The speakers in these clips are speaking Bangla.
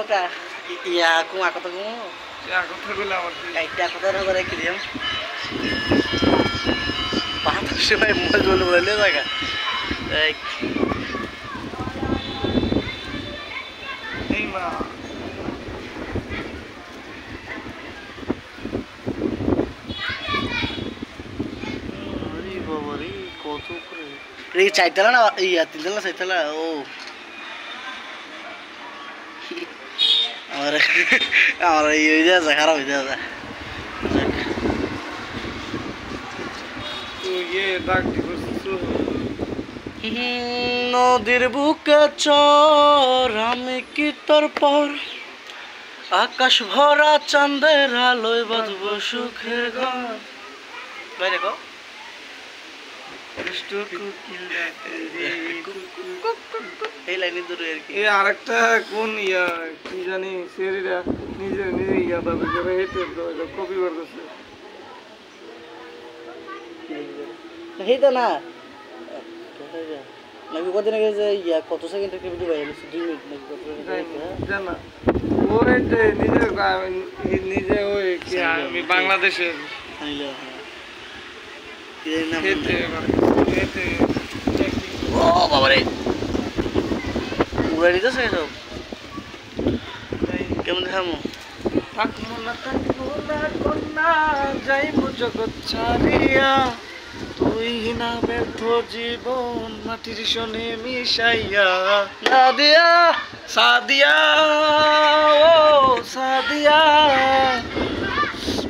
ka iya aku aku tuh ya কথা কইলা আমার কাইটা কথা না করে কি দিম পাঁচ সময় মোবাইল বলে বলে জায়গা এই মা আরে বাবা রে কত করে রে চাইতলা না ইয়া তিনতলা চাইতলা ও আমার আমার এই হয়ে যায় খারাপ হয়ে যায় নদীর বুকে চর আমি কি তোর পর আকাশ ভরা চাঁদের আলোয় বাঁধব সুখের ঘর ভাই দেখো এই লাইনে ধরে আর কি আরেকটা কোন ইয়া কি জানি সেরিরা নিজে নিজে ইয়া দাবি করে হেঁটে কপি করতেছে এই তো না নাকি কদিন আগে যে ইয়া কত সেকেন্ড একটা ভিডিও ভাইরাল হচ্ছে 2 মিনিট নাকি কত জানা ওরে যে নিজে ওই কি আমি বাংলাদেশের আইলো হেঁটে ও বাবা রে উড়াই দিতেছে সব কেমন দেখামো থাকবো না কন্যা যাইব জগৎ ছাড়িয়া তুই না ব্যর্থ জীবন মাটির সনে মিশাইয়া নাদিয়া সাদিয়া ও সাদিয়া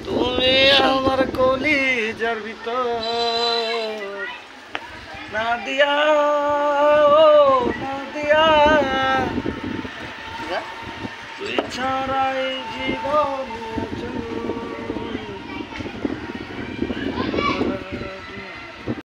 তুমি আমার কলিজার ভিতর নাদিয়া ও নাদিয়া তুই ছাড়াই জীবন